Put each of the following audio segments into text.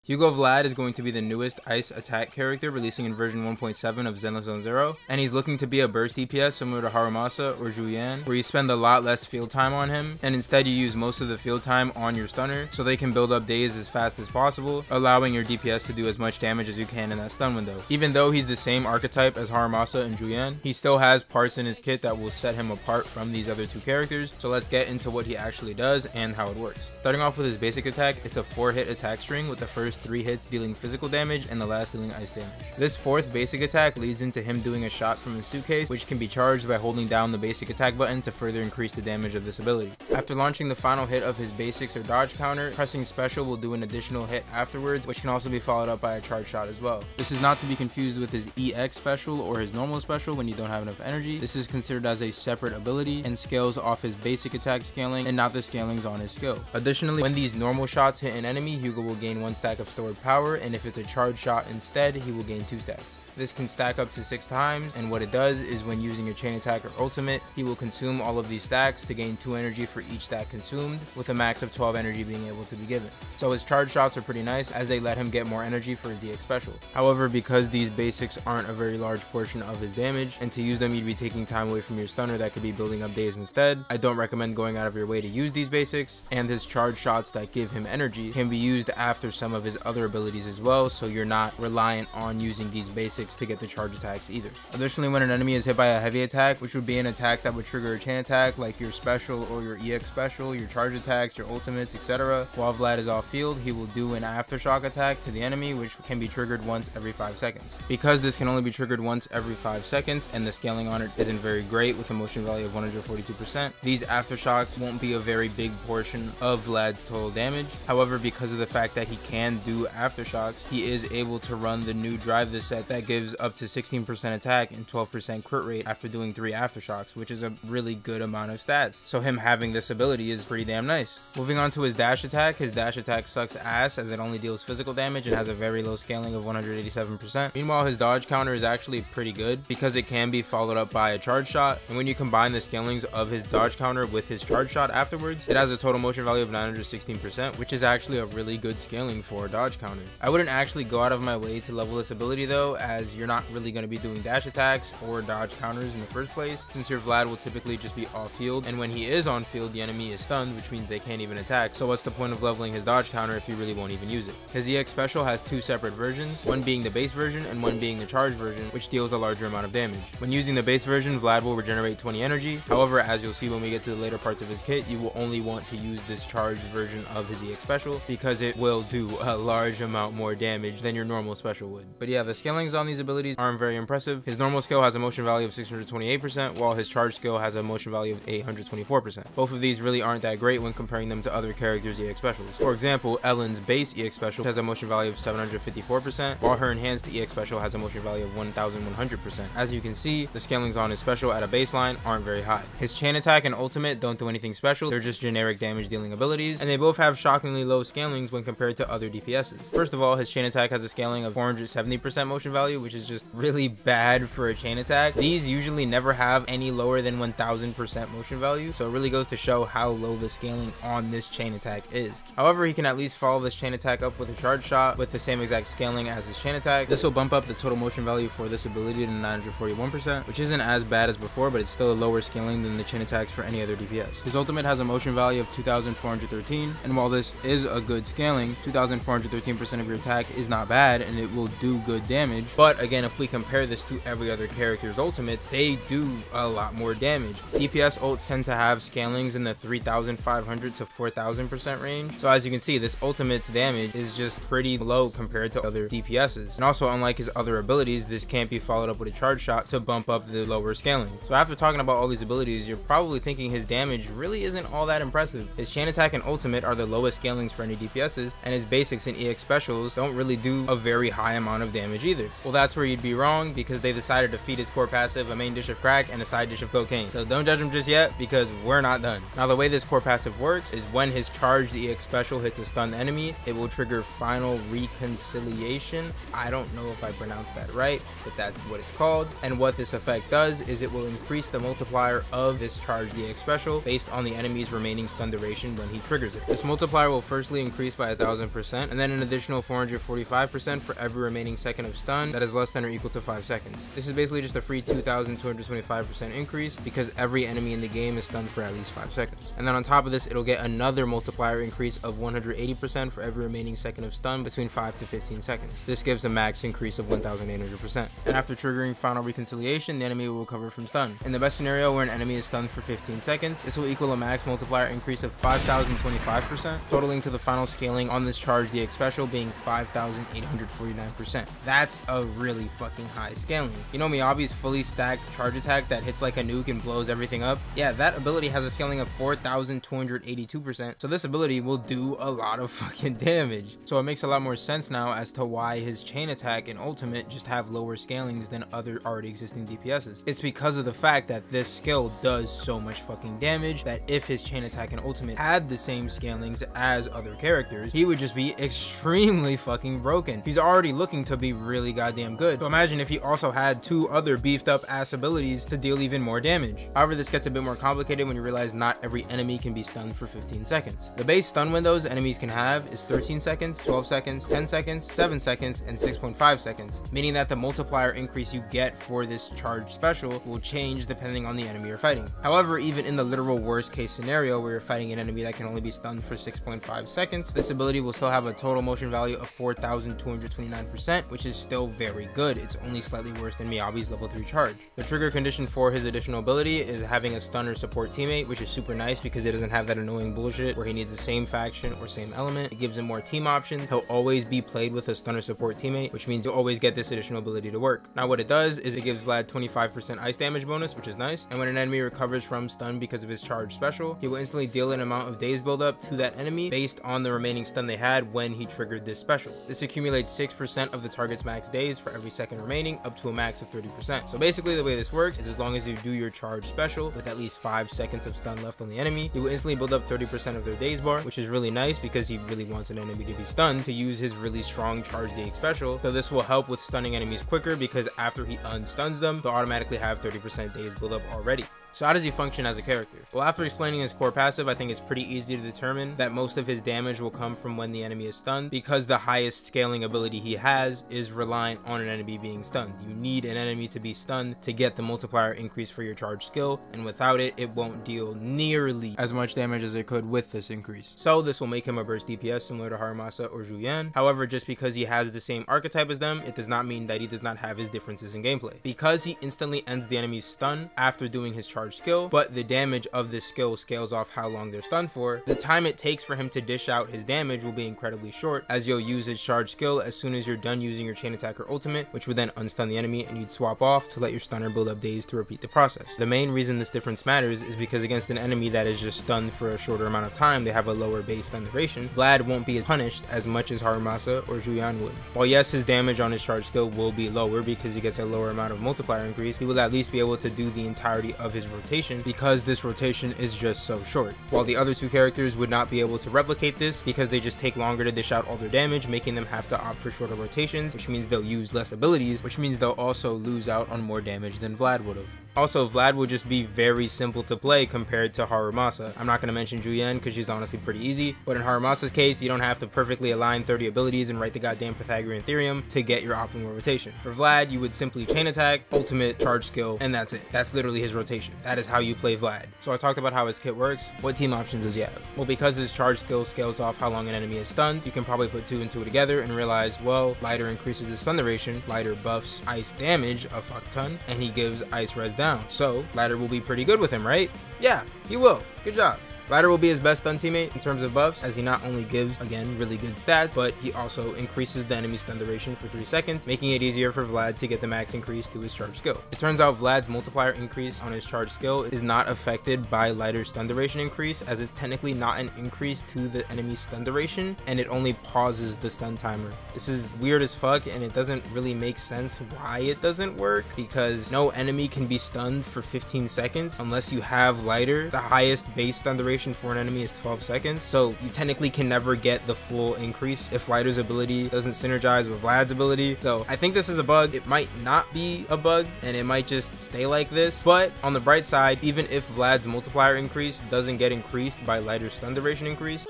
Hugo Vlad is going to be the newest ice attack character releasing in version 1.7 of Zenless on Zero, and he's looking to be a burst DPS similar to Harumasa or Julian, where you spend a lot less field time on him, and instead you use most of the field time on your stunner, so they can build up days as fast as possible, allowing your DPS to do as much damage as you can in that stun window. Even though he's the same archetype as Harumasa and Julian, he still has parts in his kit that will set him apart from these other two characters, so let's get into what he actually does and how it works. Starting off with his basic attack, it's a 4-hit attack string with the first 3 hits dealing physical damage and the last dealing ice damage. This 4th basic attack leads into him doing a shot from his suitcase, which can be charged by holding down the basic attack button to further increase the damage of this ability. After launching the final hit of his basics or dodge counter, pressing special will do an additional hit afterwards, which can also be followed up by a charge shot as well. This is not to be confused with his EX special or his normal special when you don't have enough energy. This is considered as a separate ability and scales off his basic attack scaling and not the scalings on his skill. Additionally, when these normal shots hit an enemy, Hugo will gain 1 stack of stored power, and if it's a charge shot instead, he will gain 2 stacks. This can stack up to 6 times, and what it does is when using your chain attack or ultimate, he will consume all of these stacks to gain 2 energy for each stack consumed, with a max of 12 energy being able to be given. So his charge shots are pretty nice as they let him get more energy for his EX special. However, because these basics aren't a very large portion of his damage, and to use them you'd be taking time away from your stunner that could be building up days instead, I don't recommend going out of your way to use these basics, and his charge shots that give him energy can be used after some of his other abilities as well, so you're not reliant on using these basics to get the charge attacks either. Additionally, when an enemy is hit by a heavy attack, which would be an attack that would trigger a chain attack like your special or your EX special, your charge attacks, your ultimates, etc., while Vlad is off field, he will do an Aftershock attack to the enemy, which can be triggered once every 5 seconds. Because this can only be triggered once every 5 seconds and the scaling on it isn't very great with a motion value of 142%, these Aftershocks won't be a very big portion of Vlad's total damage. However, because of the fact that he can do Aftershocks, he is able to run the new drive this set that gives up to 16% attack and 12% crit rate after doing 3 Aftershocks, which is a really good amount of stats. So him having this ability is pretty damn nice. Moving on to his dash attack, his dash attack sucks ass as it only deals physical damage and has a very low scaling of 187%. Meanwhile, his dodge counter is actually pretty good because it can be followed up by a charge shot, and when you combine the scalings of his dodge counter with his charge shot afterwards, it has a total motion value of 916%, which is actually a really good scaling for a dodge counter. I wouldn't actually go out of my way to level this ability though, as you're not really going to be doing dash attacks or dodge counters in the first place, since your Vlad will typically just be off field, and when he is on field the enemy is stunned, which means they can't even attack, so what's the point of leveling his dodge counter if you really won't even use it. His EX special has 2 separate versions, one being the base version and one being the charge version, which deals a larger amount of damage. When using the base version, Vlad will regenerate 20 energy. However, as you'll see when we get to the later parts of his kit, you will only want to use this charged version of his EX special because it will do a large amount more damage than your normal special would. But yeah, the scalings on these abilities aren't very impressive. His normal skill has a motion value of 628%, while his charge skill has a motion value of 824%. Both of these really aren't that great when comparing them to other characters' EX specials. For example, Ellen's base EX special has a motion value of 754%, while her enhanced EX special has a motion value of 1100%. As you can see, the scalings on his special at a baseline aren't very high. His chain attack and ultimate don't do anything special, they're just generic damage dealing abilities, and they both have shockingly low scalings when compared to other DPSs. First of all, his chain attack has a scaling of 470% motion value, which is just really bad for a chain attack. These usually never have any lower than 1000% motion value, so it really goes to show how low the scaling on this chain attack is. However, he can at least follow this chain attack up with a charge shot with the same exact scaling as his chain attack. This will bump up the total motion value for this ability to 941%, which isn't as bad as before, but it's still a lower scaling than the chain attacks for any other DPS. His ultimate has a motion value of 2413, and while this is a good scaling, 2413% of your attack is not bad and it will do good damage. But again, if we compare this to every other character's ultimates, they do a lot more damage. DPS ults tend to have scalings in the 3500 to 4000% range, so as you can see, this ultimate's damage is just pretty low compared to other DPSs. And also, unlike his other abilities, this can't be followed up with a charge shot to bump up the lower scaling. So after talking about all these abilities, you're probably thinking his damage really isn't all that impressive. His chain attack and ultimate are the lowest scalings for any DPSs, and his basics and EX specials don't really do a very high amount of damage either. Well, that's where you'd be wrong, because they decided to feed his core passive a main dish of crack and a side dish of cocaine. So don't judge him just yet, because we're not done. Now the way this core passive works is when his charged EX special hits a stunned enemy, it will trigger final reconciliation. I don't know if I pronounced that right, but that's what it's called. And what this effect does is it will increase the multiplier of this charged EX special based on the enemy's remaining stun duration when he triggers it. This multiplier will firstly increase by 1000%, and then an additional 445% for every remaining second of stun that is less than or equal to 5 seconds. This is basically just a free 2225% increase because every enemy in the game is stunned for at least 5 seconds. And then on top of this, it'll get another multiplier increase of 180% for every remaining second of stun between 5 to 15 seconds. This gives a max increase of 1800%. And after triggering final reconciliation, the enemy will recover from stun. In the best scenario where an enemy is stunned for 15 seconds, this will equal a max multiplier increase of 5025%, totaling to the final scaling on this charged EX special being 5849%. That's a really fucking high scaling. You know Miyabi's fully stacked charge attack that hits like a nuke and blows everything up? Yeah, that ability has a scaling of 4282%, so this ability will do a lot of fucking damage. So it makes a lot more sense now as to why his chain attack and ultimate just have lower scalings than other already existing DPSs. It's because of the fact that this skill does so much fucking damage that if his chain attack and ultimate had the same scalings as other characters, he would just be extremely fucking broken. He's already looking to be really goddamn good. So imagine if he also had 2 other beefed up ass abilities to deal even more damage. However, this gets a bit more complicated when you realize not every enemy can be stunned for 15 seconds. The base stun windows enemies can have is 13 seconds, 12 seconds, 10 seconds, 7 seconds, and 6.5 seconds, meaning that the multiplier increase you get for this charged special will change depending on the enemy you're fighting. However, even in the literal worst case scenario where you're fighting an enemy that can only be stunned for 6.5 seconds, this ability will still have a total motion value of 4229%, which is still very good. It's only slightly worse than Miyabi's level 3 charge. The trigger condition for his additional ability is having a stunner support teammate, which is super nice because it doesn't have that annoying bullshit where he needs the same faction or same element. It gives him more team options. He'll always be played with a stunner support teammate, which means you'll always get this additional ability to work. Now what it does is it gives Vlad 25% ice damage bonus, which is nice, and when an enemy recovers from stun because of his charge special, he will instantly deal an amount of days buildup to that enemy based on the remaining stun they had when he triggered this special. This accumulates 6% of the target's max days for every second remaining, up to a max of 30%. So basically the way this works is as long as you do your charge special with at least 5 seconds of stun left on the enemy, you will instantly build up 30% of their days bar, which is really nice because he really wants an enemy to be stunned to use his really strong charge EX special. So this will help with stunning enemies quicker because after he unstuns them, they'll automatically have 30% days build up already. So how does he function as a character? Well, after explaining his core passive, I think it's pretty easy to determine that most of his damage will come from when the enemy is stunned, because the highest scaling ability he has is reliant on an enemy being stunned. You need an enemy to be stunned to get the multiplier increase for your charge skill, and without it, it won't deal nearly as much damage as it could with this increase. So this will make him a burst DPS similar to Haramasa or Julian. However, just because he has the same archetype as them, it does not mean that he does not have his differences in gameplay. Because he instantly ends the enemy's stun after doing his charge skill, but the damage of this skill scales off how long they're stunned for, the time it takes for him to dish out his damage will be incredibly short, as you'll use his charge skill as soon as you're done using your chain attack or ultimate, which would then unstun the enemy, and you'd swap off to let your stunner build up days to repeat the process. The main reason this difference matters is because against an enemy that is just stunned for a shorter amount of time, they have a lower base stun duration. Vlad won't be punished as much as Haramasa or Julian would. While yes, his damage on his charge skill will be lower because he gets a lower amount of multiplier increase, he will at least be able to do the entirety of his rotation because this rotation is just so short. While the other 2 characters would not be able to replicate this because they just take longer to dish out all their damage, making them have to opt for shorter rotations, which means they'll use less abilities, which means they'll also lose out on more damage than Vlad would have. Also, Vlad will just be very simple to play compared to Haramasa. I'm not going to mention Julian because she's honestly pretty easy, but in Haramasa's case, you don't have to perfectly align 30 abilities and write the goddamn Pythagorean theorem to get your optimal rotation. For Vlad, you would simply chain attack, ultimate, charge skill, and that's it. That's literally his rotation. That is how you play Vlad. So I talked about how his kit works. What team options does he have? Well, because his charge skill scales off how long an enemy is stunned, you can probably put 2 and 2 together and realize, well, lighter increases the stun duration, lighter buffs ice damage a fuck ton, and he gives ice res down. So Ladder will be pretty good with him, right? Yeah, he will. Good job. Lighter will be his best stun teammate in terms of buffs, as he not only gives, again, really good stats, but he also increases the enemy stun duration for 3 seconds, making it easier for Vlad to get the max increase to his charge skill. It turns out Vlad's multiplier increase on his charge skill is not affected by Lighter's stun duration increase, as it's technically not an increase to the enemy's stun duration, and it only pauses the stun timer. This is weird as fuck, and it doesn't really make sense why it doesn't work, because no enemy can be stunned for 15 seconds unless you have Lighter. The highest base stun duration for an enemy is 12 seconds, so you technically can never get the full increase if Lighter's ability doesn't synergize with Vlad's ability. So I think this is a bug. It might not be a bug, and it might just stay like this, but on the bright side, even if Vlad's multiplier increase doesn't get increased by Lighter's stun duration increase,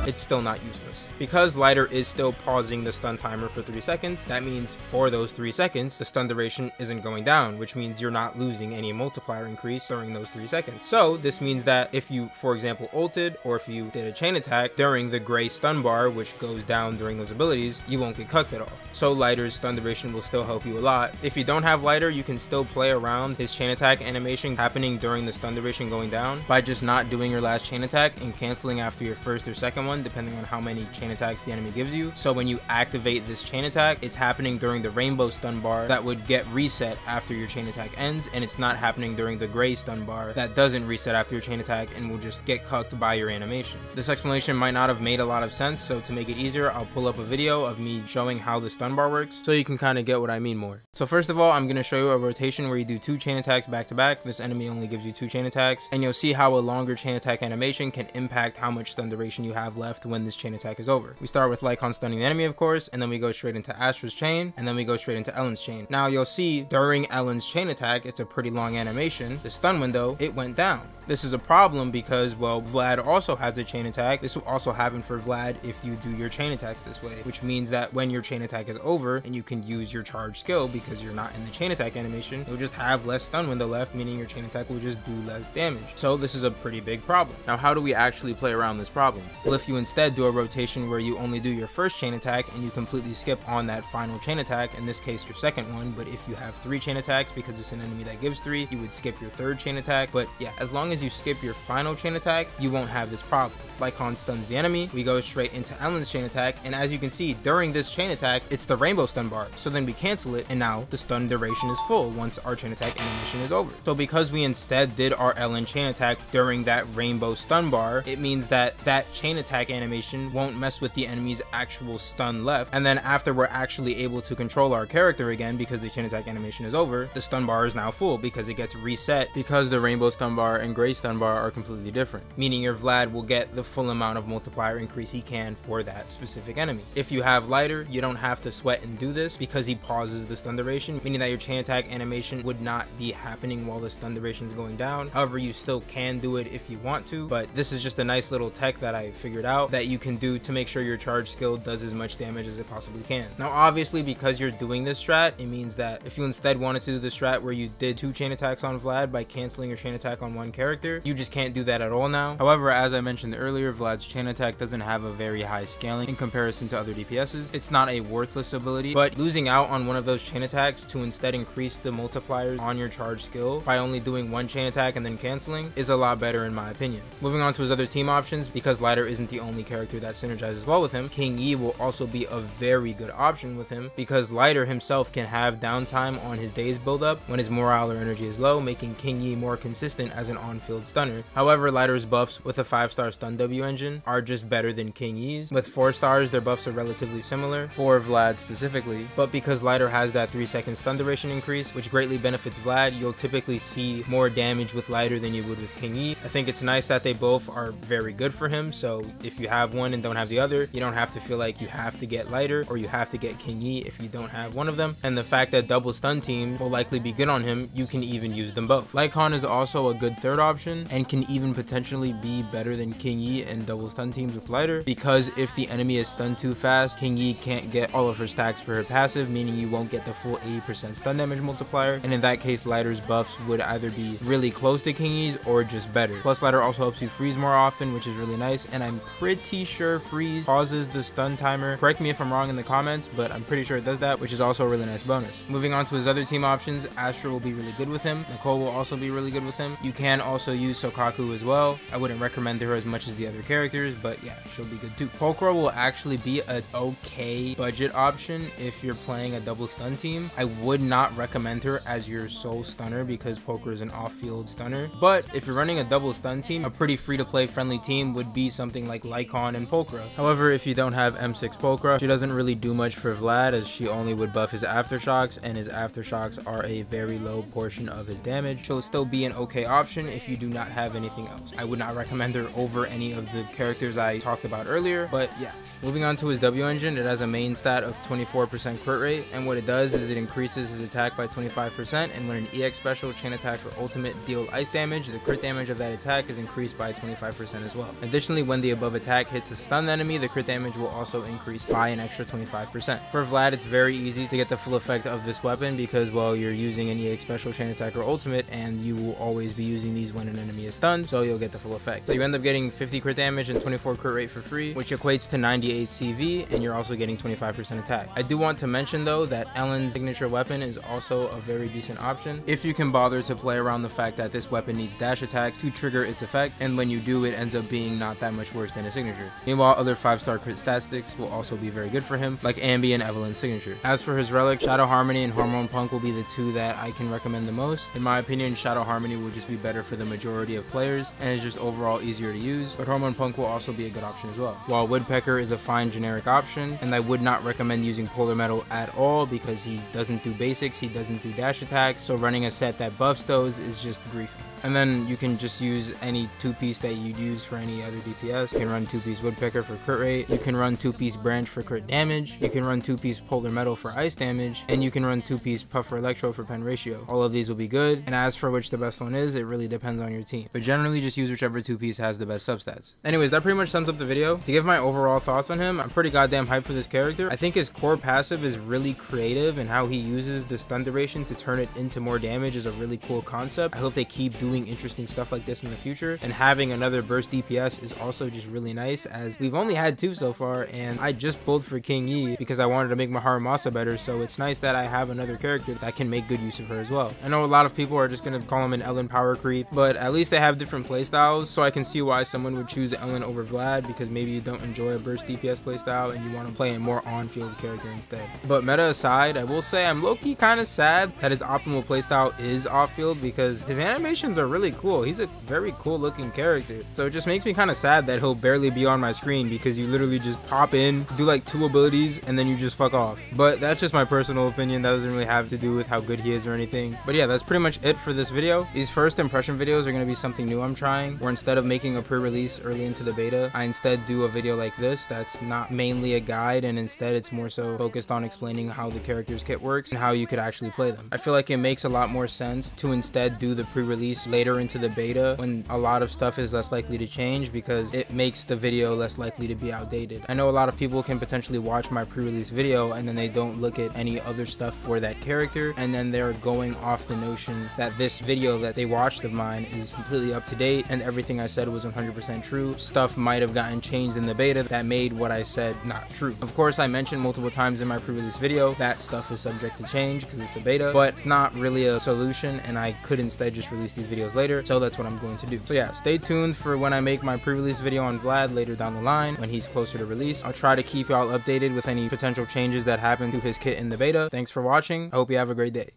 it's still not useless. Because Lighter is still pausing the stun timer for 3 seconds, that means for those 3 seconds, the stun duration isn't going down, which means you're not losing any multiplier increase during those 3 seconds. So this means that if you, for example, ulted, or if you did a chain attack during the gray stun bar, which goes down during those abilities, you won't get cucked at all. So Lighter's stun duration will still help you a lot. If you don't have Lighter, you can still play around his chain attack animation happening during the stun duration going down by just not doing your last chain attack and canceling after your first or second one, depending on how many chain attacks the enemy gives you. So when you activate this chain attack, it's happening during the rainbow stun bar that would get reset after your chain attack ends, and it's not happening during the gray stun bar that doesn't reset after your chain attack and will just get cucked by your animation. This explanation might not have made a lot of sense, so to make it easier, I'll pull up a video of me showing how the stun bar works so you can kind of get what I mean more. So first of all, I'm going to show you a rotation where you do 2 chain attacks back to back. This enemy only gives you 2 chain attacks, and you'll see how a longer chain attack animation can impact how much stun duration you have left when this chain attack is over. We start with Lycon stunning the enemy, of course, and then we go straight into Astra's chain, and then we go straight into Ellen's chain. Now you'll see during Ellen's chain attack, it's a pretty long animation. The stun window, it went down. This is a problem because, well, Vlad also has a chain attack. This will also happen for Vlad if you do your chain attacks this way, which means that when your chain attack is over and you can use your charge skill because you're not in the chain attack animation, you'll just have less stun window left, meaning your chain attack will just do less damage. So this is a pretty big problem. Now, how do we actually play around this problem? Well, if you instead do a rotation where you only do your first chain attack and you completely skip on that final chain attack, in this case your second one, but if you have 3 chain attacks because it's an enemy that gives 3, you would skip your third chain attack. But yeah, as long as you skip your final chain attack, you won't have this problem. Lycon stuns the enemy, we go straight into Ellen's chain attack, and as you can see, during this chain attack, it's the rainbow stun bar. So then we cancel it, and now the stun duration is full once our chain attack animation is over. So because we instead did our Ellen chain attack during that rainbow stun bar, it means that that chain attack animation won't mess with the enemy's actual stun left, and then after we're actually able to control our character again because the chain attack animation is over, the stun bar is now full because it gets reset because the rainbow stun bar and gray stun bar are completely different, meaning your Vlad will get the full amount of multiplier increase he can for that specific enemy. If you have Lighter, you don't have to sweat and do this because he pauses the stun duration, meaning that your chain attack animation would not be happening while the stun duration is going down. However, you still can do it if you want to, but this is just a nice little tech that I figured out that you can do to make sure your charge skill does as much damage as it possibly can. Now obviously, because you're doing this strat, it means that if you instead wanted to do the strat where you did 2 chain attacks on Vlad by canceling your chain attack on one character, you just can't do that at all now. However, as I mentioned earlier, Vlad's chain attack doesn't have a very high scaling in comparison to other DPSs. It's not a worthless ability, but losing out on one of those chain attacks to instead increase the multipliers on your charge skill by only doing 1 chain attack and then canceling is a lot better in my opinion. Moving on to his other team options, because Lighter isn't the only character that synergizes well with him, King Yi will also be a very good option with him because Lighter himself can have downtime on his day's buildup when his morale or energy is low, making King Yi more consistent as an on-field stunner. However, Lighter's buffs with a 5-star stun W engine are just better than King Yi's. With 4 stars, their buffs are relatively similar, for Vlad specifically, but because Lighter has that 3-second stun duration increase, which greatly benefits Vlad, you'll typically see more damage with Lighter than you would with King Yi. I think it's nice that they both are very good for him, so if you have one and don't have the other, you don't have to feel like you have to get Lighter or you have to get King Yi if you don't have one of them. And the fact that double stun team will likely be good on him, you can even use them both. Lycon is also a good third option option and can even potentially be better than King Yi in double stun teams with Lighter, because if the enemy is stunned too fast, King Yi can't get all of her stacks for her passive, meaning you won't get the full 80% stun damage multiplier, and in that case Lighter's buffs would either be really close to King Yi's or just better. Plus Lighter also helps you freeze more often, which is really nice, and I'm pretty sure freeze pauses the stun timer. Correct me if I'm wrong in the comments, but I'm pretty sure it does that, which is also a really nice bonus. Moving on to his other team options, Astra will be really good with him. Nicole will also be really good with him. You can also use Sokaku as well. I wouldn't recommend her as much as the other characters, but yeah, she'll be good too. Pokora will actually be an okay budget option if you're playing a double stun team. I would not recommend her as your sole stunner because Pokora is an off-field stunner, but if you're running a double stun team, a pretty free-to-play friendly team would be something like Lycon and Pokora. However, if you don't have M6 Pokora, she doesn't really do much for Vlad, as she only would buff his Aftershocks, and his Aftershocks are a very low portion of his damage. She'll still be an okay option if you do not have anything else. I would not recommend her over any of the characters I talked about earlier, but yeah. Moving on to his W engine, it has a main stat of 24% crit rate, and what it does is it increases his attack by 25%, and when an EX special, chain attack, or ultimate deal ice damage, the crit damage of that attack is increased by 25% as well. Additionally, when the above attack hits a stunned enemy, the crit damage will also increase by an extra 25%. For Vlad, it's very easy to get the full effect of this weapon because, well, you're using an EX special, chain attack, or ultimate, and you will always be using these when an enemy is stunned, so you'll get the full effect. So you end up getting 50 crit damage and 24 crit rate for free, which equates to 98 CV, and you're also getting 25% attack. I do want to mention though that Ellen's signature weapon is also a very decent option if you can bother to play around the fact that this weapon needs dash attacks to trigger its effect, and when you do, it ends up being not that much worse than a signature. Meanwhile, other 5-star crit statistics will also be very good for him, like Ambi and Evelyn's signature. As for his relic, Shadow Harmony and Hormone Punk will be the two that I can recommend the most. In my opinion, Shadow Harmony will just be better for the majority of players and is just overall easier to use, but Hormone Punk will also be a good option as well. While Woodpecker is a fine generic option, and I would not recommend using Polar Metal at all because he doesn't do basics, he doesn't do dash attacks, so running a set that buffs those is just griefing. And then you can just use any 2-piece that you'd use for any other DPS. You can run 2-piece Woodpecker for crit rate, you can run 2-piece Branch for crit damage, you can run 2-piece Polar Metal for ice damage, and you can run 2-piece Puffer Electro for pen ratio. All of these will be good, and as for which the best one is, it really depends on your team. But generally just use whichever 2-piece has the best substats. Anyways, that pretty much sums up the video. To give my overall thoughts on him, I'm pretty goddamn hyped for this character. I think his core passive is really creative, and how he uses the stun duration to turn it into more damage is a really cool concept. I hope they keep doing interesting stuff like this in the future, and having another burst DPS is also just really nice, as we've only had 2 so far, and I just pulled for King Yi because I wanted to make my Haramasa better, so it's nice that I have another character that can make good use of her as well. I know a lot of people are just gonna call him an Ellen power creep, but at least they have different playstyles, so I can see why someone would choose Ellen over Vlad, because maybe you don't enjoy a burst DPS playstyle and you want to play a more on-field character instead. But meta aside, I will say I'm low-key kind of sad that his optimal playstyle is off-field, because his animations are really cool. He's a very cool looking character, so it just makes me kind of sad that he'll barely be on my screen because you literally just pop in, do like 2 abilities, and then you just fuck off. But that's just my personal opinion. That doesn't really have to do with how good he is or anything. But yeah, that's pretty much it for this video. These first impression videos are going to be something new I'm trying, where instead of making a pre-release early into the beta, I instead do a video like this that's not mainly a guide, and instead it's more so focused on explaining how the character's kit works and how you could actually play them. I feel like it makes a lot more sense to instead do the pre-release later into the beta when a lot of stuff is less likely to change, because it makes the video less likely to be outdated. I know a lot of people can potentially watch my pre-release video and then they don't look at any other stuff for that character, and then they're going off the notion that this video that they watched of mine is completely up to date and everything I said was 100% true. Stuff might have gotten changed in the beta that made what I said not true. Of course, I mentioned multiple times in my pre-release video that stuff is subject to change because it's a beta, but it's not really a solution, and I could instead just release these videos later, so that's what I'm going to do. So yeah, stay tuned for when I make my pre-release video on Vlad later down the line when he's closer to release. I'll try to keep y'all updated with any potential changes that happen to his kit in the beta. Thanks for watching. I hope you have a great day.